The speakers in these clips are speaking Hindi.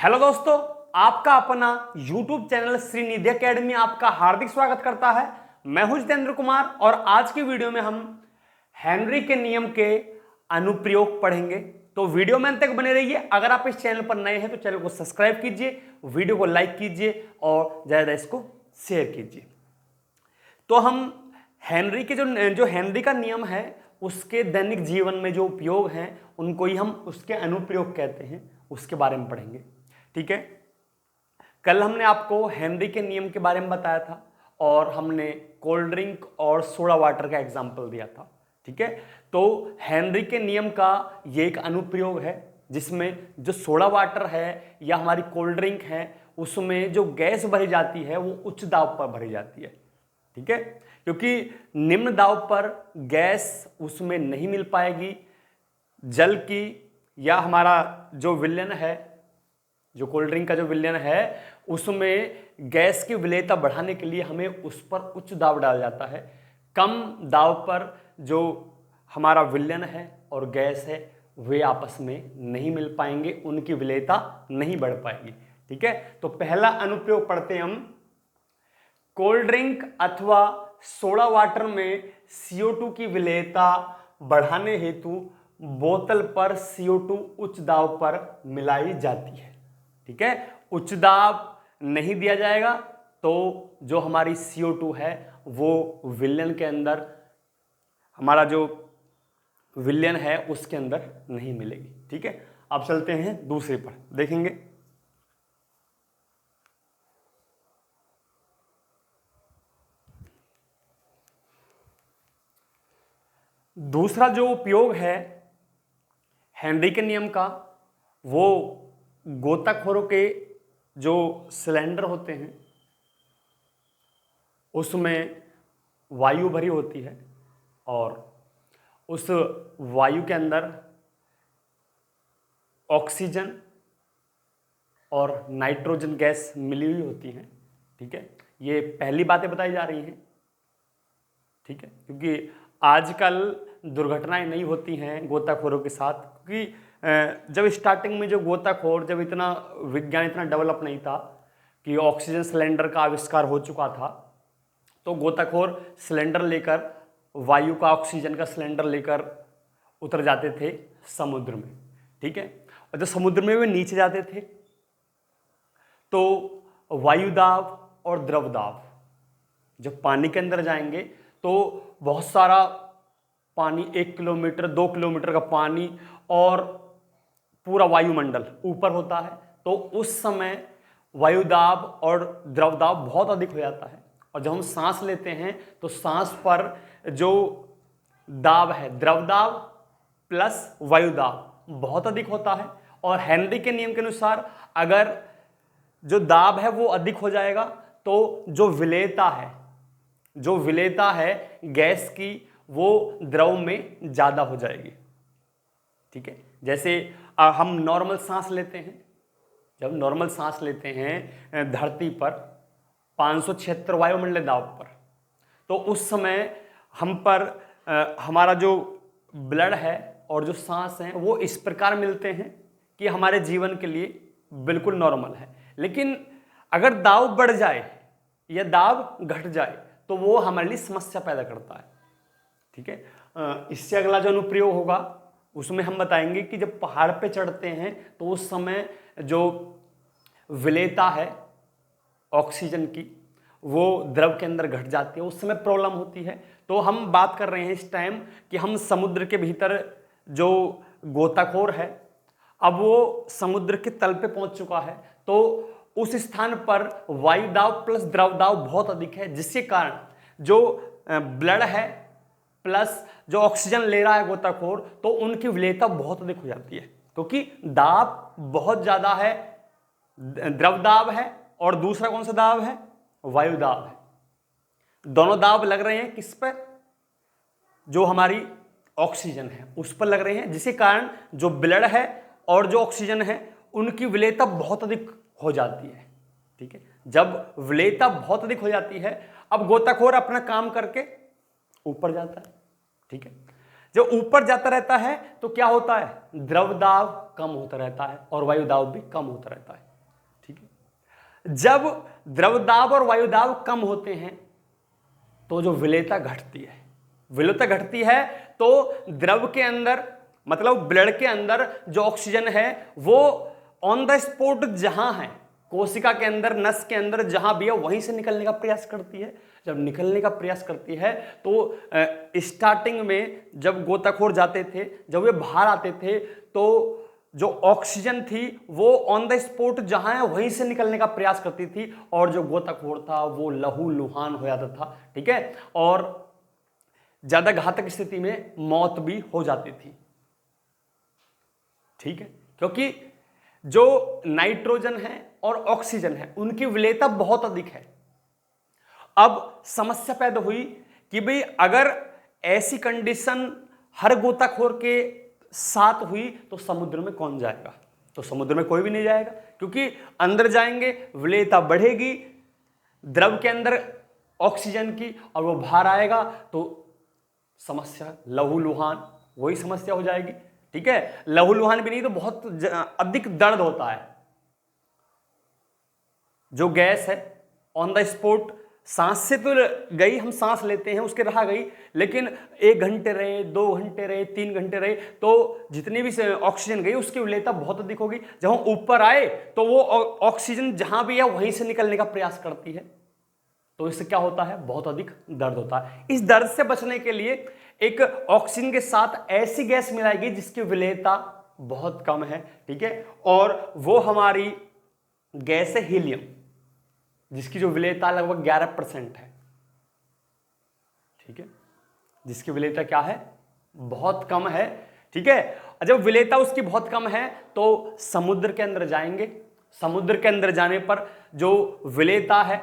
हेलो दोस्तों, आपका अपना YouTube चैनल श्रीनिधि एकेडमी आपका हार्दिक स्वागत करता है। मैं हूं जितेंद्र कुमार और आज की वीडियो में हम हेनरी के नियम के अनुप्रयोग पढ़ेंगे। तो वीडियो में अंत तक बने रहिए। अगर आप इस चैनल पर नए हैं तो चैनल को सब्सक्राइब कीजिए, वीडियो को लाइक कीजिए और ज्यादा इसको शेयर कीजिए। तो हम हेनरी के जो हेनरी का नियम है उसके दैनिक जीवन में जो उपयोग हैं उनको ही हम उसके अनुप्रयोग कहते हैं, उसके बारे में पढ़ेंगे। ठीक है, कल हमने आपको हेनरी के नियम के बारे में बताया था और हमने कोल्ड ड्रिंक और सोडा वाटर का एग्जाम्पल दिया था। ठीक है, तो हेनरी के नियम का ये एक अनुप्रयोग है जिसमें जो सोडा वाटर है या हमारी कोल्ड ड्रिंक है उसमें जो गैस भरी जाती है वो उच्च दाब पर भरी जाती है। ठीक है, क्योंकि निम्न दाब पर गैस उसमें नहीं मिल पाएगी। जल की या हमारा जो विलयन है, जो कोल्ड ड्रिंक का जो विलयन है उसमें गैस की विलेयता बढ़ाने के लिए हमें उस पर उच्च दाब डाला जाता है। कम दाब पर जो हमारा विलयन है और गैस है वे आपस में नहीं मिल पाएंगे, उनकी विलेयता नहीं बढ़ पाएगी। ठीक है, तो पहला अनुप्रयोग पढ़ते हैं हम। कोल्ड ड्रिंक अथवा सोडा वाटर में CO2 की विलेयता बढ़ाने हेतु बोतल पर CO2 उच्च दाब पर मिलाई जाती है। ठीक है, उच्च दाब नहीं दिया जाएगा तो जो हमारी CO2 है वो विलयन के अंदर, हमारा जो विलयन है उसके अंदर नहीं मिलेगी। ठीक है, अब चलते हैं दूसरे पर, देखेंगे। दूसरा जो उपयोग है हेनरी के नियम का वो गोताखोरों के जो सिलेंडर होते हैं उसमें वायु भरी होती है और उस वायु के अंदर ऑक्सीजन और नाइट्रोजन गैस मिली हुई होती है। ठीक है, ये पहली बातें बताई जा रही हैं। ठीक है, क्योंकि आजकल दुर्घटनाएं नहीं होती हैं गोताखोरों के साथ, क्योंकि जब स्टार्टिंग में जो गोताखोर, जब इतना विज्ञान इतना डेवलप नहीं था कि ऑक्सीजन सिलेंडर का आविष्कार हो चुका था, तो गोताखोर सिलेंडर लेकर, वायु का, ऑक्सीजन का सिलेंडर लेकर उतर जाते थे समुद्र में। ठीक है, और जब समुद्र में वे नीचे जाते थे तो वायु दाब और द्रव दाब, जब पानी के अंदर जाएंगे तो बहुत सारा पानी, 1 किलोमीटर 2 किलोमीटर का पानी और पूरा वायुमंडल ऊपर होता है, तो उस समय वायु दाब और द्रव दाब बहुत अधिक हो जाता है। और जब हम सांस लेते हैं तो सांस पर जो दाब है, द्रव दाब प्लस वायु दाब बहुत अधिक होता है। और हेनरी के नियम के अनुसार अगर जो दाब है वो अधिक हो जाएगा तो जो विलेयता है गैस की वो द्रव में ज्यादा हो जाएगी। ठीक है, जैसे हम नॉर्मल सांस लेते हैं, जब नॉर्मल सांस लेते हैं धरती पर 576 वायुमंडलीय दाब पर, तो उस समय हम पर हमारा जो ब्लड है और जो सांस है वो इस प्रकार मिलते हैं कि हमारे जीवन के लिए बिल्कुल नॉर्मल है। लेकिन अगर दाब बढ़ जाए या दाब घट जाए तो वो हमारे लिए समस्या पैदा करता है। ठीक है, इससे अगला जो अनुप्रयोग होगा उसमें हम बताएंगे कि जब पहाड़ पे चढ़ते हैं तो उस समय जो विलेयता है ऑक्सीजन की वो द्रव के अंदर घट जाती है, उस समय प्रॉब्लम होती है। तो हम बात कर रहे हैं इस टाइम कि हम समुद्र के भीतर, जो गोताखोर है अब वो समुद्र के तल पे पहुंच चुका है, तो उस स्थान पर वायु दाब प्लस द्रव दाब बहुत अधिक है, जिसके कारण जो ब्लड है प्लस जो ऑक्सीजन ले रहा है गोताखोर, तो उनकी विलेयता बहुत अधिक हो जाती है, क्योंकि दाब बहुत ज्यादा है, द्रव दाब है और दूसरा कौन सा दाब है, वायु दाब है। दोनों दाब लग रहे हैं किस पर, जो हमारी ऑक्सीजन है उस पर लग रहे हैं, जिसके कारण जो ब्लड है और जो ऑक्सीजन है उनकी विलेयता बहुत अधिक हो जाती है। ठीक है, जब विलेयता बहुत अधिक हो जाती है, अब गोताखोर अपना काम करके ऊपर जाता है। ठीक है, जब ऊपर जाता रहता है तो क्या होता है, द्रव दाब कम होता रहता है और वायु दाब भी कम होता रहता है। जब द्रव दाब और वायु दाब कम होते हैं तो जो विलेयता घटती है, विलेयता घटती है तो द्रव के अंदर मतलब ब्लड के अंदर जो ऑक्सीजन है वो ऑन द स्पॉट जहां है, कोशिका के अंदर, नस के अंदर जहां भी है वहीं से निकलने का प्रयास करती है। जब निकलने का प्रयास करती है तो स्टार्टिंग में जब गोताखोर जाते थे, जब वे बाहर आते थे तो जो ऑक्सीजन थी वो ऑन द स्पॉट जहां है वहीं से निकलने का प्रयास करती थी और जो गोताखोर था वो लहूलुहान हो जाता था, ठीक है, और ज्यादा घातक स्थिति में मौत भी हो जाती थी, ठीक है, क्योंकि जो नाइट्रोजन है और ऑक्सीजन है उनकी विलेयता बहुत अधिक है। अब समस्या पैदा हुई कि भाई अगर ऐसी कंडीशन हर गोताखोर के साथ हुई तो समुद्र में कौन जाएगा? तो समुद्र में कोई भी नहीं जाएगा, क्योंकि अंदर जाएंगे विलेयता बढ़ेगी द्रव के अंदर ऑक्सीजन की और वो बाहर आएगा तो समस्या लहूलुहान, वही समस्या हो जाएगी, ठीक है। लहूलुहान भी नहीं तो बहुत अधिक दर्द होता है। जो गैस है ऑन द स्पॉट सांस से तो गई, हम सांस लेते हैं उसके रहा गई, लेकिन 1 घंटे रहे, 2 घंटे रहे, 3 घंटे रहे तो जितनी भी ऑक्सीजन गई उसकी विलेयता बहुत अधिक होगी। जब हम ऊपर आए तो वो ऑक्सीजन जहां भी है वहीं से निकलने का प्रयास करती है, तो इससे क्या होता है? बहुत अधिक दर्द होता है। इस दर्द से बचने के लिए एक ऑक्सीजन के साथ ऐसी गैस मिलाएगी जिसकी विलेयता बहुत कम है, ठीक है, और वो हमारी गैस है हीलियम, जिसकी जो विलेयता लगभग 11% है, ठीक है, जिसकी विलेयता क्या है? बहुत कम है, ठीक है। जब विलेयता उसकी बहुत कम है तो समुद्र के अंदर जाएंगे, समुद्र के अंदर जाने पर जो विलेयता है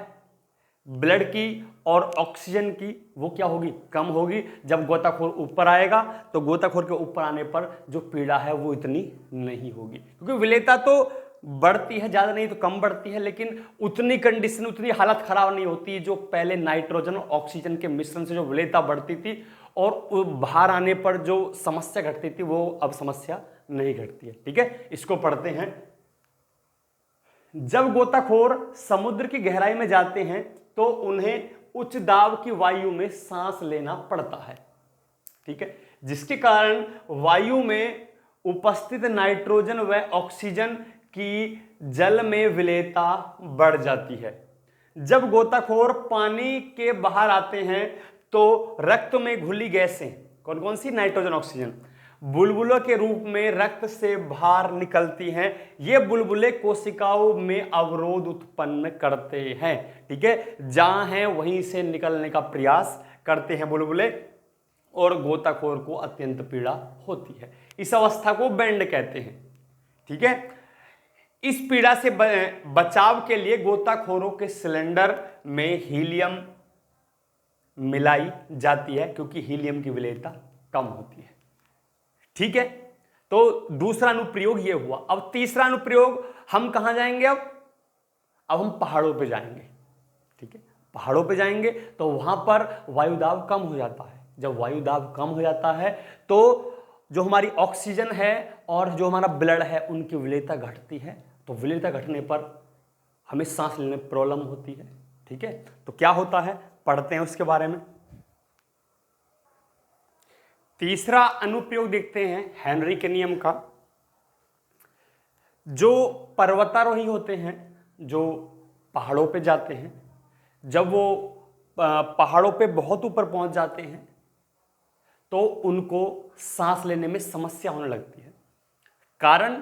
ब्लड की और ऑक्सीजन की वो क्या होगी? कम होगी। जब गोताखोर ऊपर आएगा तो गोताखोर के ऊपर आने पर जो पीड़ा है वो इतनी नहीं होगी, क्योंकि विलेयता तो बढ़ती है, ज्यादा नहीं तो कम बढ़ती है, लेकिन उतनी कंडीशन, उतनी हालत खराब नहीं होती जो पहले नाइट्रोजन और ऑक्सीजन के मिश्रण से जो विलेयता बढ़ती थी और बाहर आने पर जो समस्या घटती थी वो अब समस्या नहीं घटती है, ठीक है। इसको पढ़ते हैं। जब गोताखोर समुद्र की गहराई में जाते हैं तो उन्हें उच्च दाब की वायु में सांस लेना पड़ता है, ठीक है, जिसके कारण वायु में उपस्थित नाइट्रोजन व ऑक्सीजन की जल में विलेयता बढ़ जाती है। जब गोताखोर पानी के बाहर आते हैं तो रक्त में घुली गैसें, कौन कौन सी? नाइट्रोजन, ऑक्सीजन, बुलबुलों के रूप में रक्त से बाहर निकलती हैं। ये बुलबुले कोशिकाओं में अवरोध उत्पन्न करते हैं, ठीक है, जहां हैं वहीं से निकलने का प्रयास करते हैं बुलबुले और गोताखोर को अत्यंत पीड़ा होती है। इस अवस्था को बैंड कहते हैं, ठीक है। इस पीड़ा से बचाव के लिए गोताखोरों के सिलेंडर में हीलियम मिलाई जाती है, क्योंकि हीलियम की विलेयता कम होती है, ठीक है। तो दूसरा अनुप्रयोग ये हुआ। अब तीसरा अनुप्रयोग हम कहां जाएंगे? अब हम पहाड़ों पे जाएंगे, ठीक है। पहाड़ों पे जाएंगे तो वहां पर वायुदाब कम हो जाता है। जब वायुदाब कम हो जाता है तो जो हमारी ऑक्सीजन है और जो हमारा ब्लड है उनकी विलेयता घटती है, तो विलेयता घटने पर हमें सांस लेने में प्रॉब्लम होती है, ठीक है। तो क्या होता है पढ़ते हैं उसके बारे में। तीसरा अनुप्रयोग देखते हैं हेनरी के नियम का। जो पर्वतारोही होते हैं, जो पहाड़ों पे जाते हैं, जब वो पहाड़ों पे बहुत ऊपर पहुंच जाते हैं तो उनको सांस लेने में समस्या होने लगती है, कारण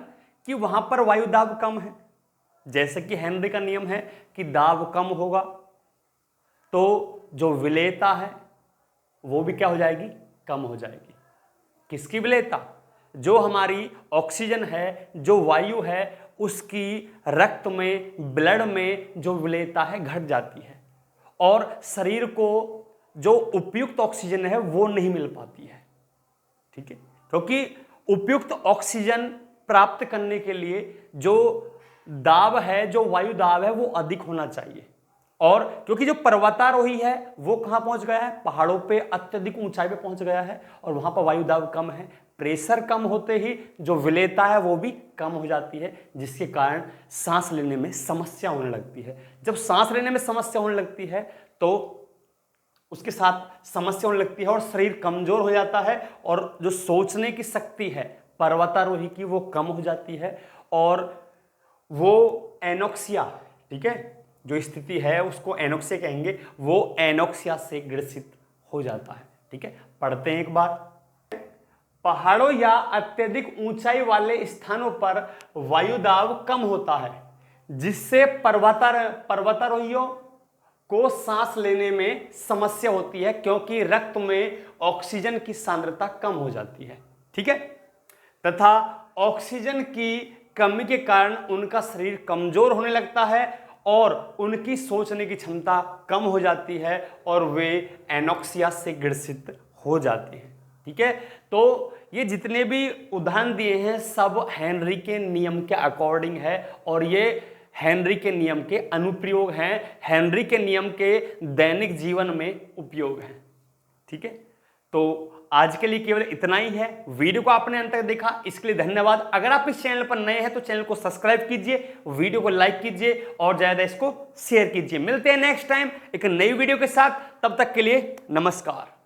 कि वहां पर वायु दाब कम है। जैसे कि हेनरी का नियम है कि दाब कम होगा तो जो विलेयता है वो भी क्या हो जाएगी? कम हो जाएगी। किसकी विलेयता? जो हमारी ऑक्सीजन है, जो वायु है, उसकी रक्त में, ब्लड में जो विलेयता है घट जाती है और शरीर को जो उपयुक्त ऑक्सीजन है वो नहीं मिल पाती है, ठीक है, क्योंकि उपयुक्त ऑक्सीजन प्राप्त करने के लिए जो दाब है, जो वायु दाब है वो अधिक होना चाहिए। और क्योंकि जो पर्वतारोही है वो कहां पहुंच गया है? पहाड़ों पे अत्यधिक ऊंचाई पे पहुंच गया है और वहां पर वायु दाब कम है, प्रेशर कम होते ही जो विलेयता है वो भी कम हो जाती है, जिसके कारण सांस लेने में समस्या होने लगती है। जब सांस लेने में समस्या होने लगती है तो उसके साथ समस्या होने लगती है और शरीर कमजोर हो जाता है, और जो सोचने की शक्ति है पर्वतारोही की वो कम हो जाती है, और वो एनोक्सिया, ठीक है, जो स्थिति है उसको एनोक्सिया कहेंगे, वो एनोक्सिया से ग्रसित हो जाता है। ठीक है, पढ़ते हैं एक बार। पहाड़ों या अत्यधिक ऊंचाई वाले स्थानों पर वायुदाब कम होता है, जिससे पर्वतारोहियों को सांस लेने में समस्या होती है, क्योंकि रक्त में ऑक्सीजन की सांद्रता कम हो जाती है। ठीक है, तथा ऑक्सीजन की कमी के कारण उनका शरीर कमजोर होने लगता है और उनकी सोचने की क्षमता कम हो जाती है और वे एनोक्सिया से ग्रसित हो जाते हैं। ठीक है, तो ये जितने भी उदाहरण दिए हैं सब हेनरी के नियम के अकॉर्डिंग है, और ये हेनरी के नियम के अनुप्रयोग हैं, हेनरी के नियम के दैनिक जीवन में उपयोग हैं। ठीक है, तो आज के लिए केवल इतना ही है। वीडियो को आपने अंत तक देखा इसके लिए धन्यवाद। अगर आप इस चैनल पर नए हैं तो चैनल को सब्सक्राइब कीजिए, वीडियो को लाइक कीजिए और ज्यादा इसको शेयर कीजिए। मिलते हैं नेक्स्ट टाइम एक नई वीडियो के साथ, तब तक के लिए नमस्कार।